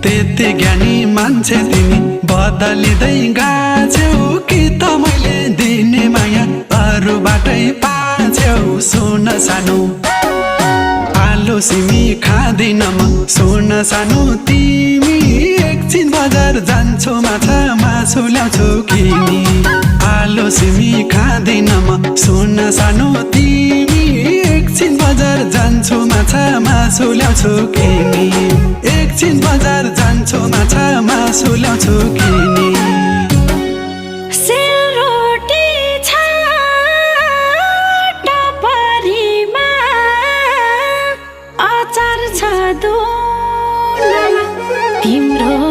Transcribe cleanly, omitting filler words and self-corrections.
त्यति ज्ञानी मान्छे तिमी बदलिँदै गाछ्यौ कि त मैले दिने माया अरूबाटै पाछ्यौ। सुन सानो आलु सिमी खाँदिन म, सुन सानो तिमी एकछिन बजार जान्छौ माछा मासु ल्याउँछौ किनी। आलु सिमी खाँदिन म, सुन सानो तिमी एकछिन बजार जान्छौ माछा मासु ल्याउँछौ किनी। एकछिन बजार जान्छौ माछा मासु ल्याउँछौ किनी। सेलरोटी छ टपरीमा, अचार छ दुना, तिम्रो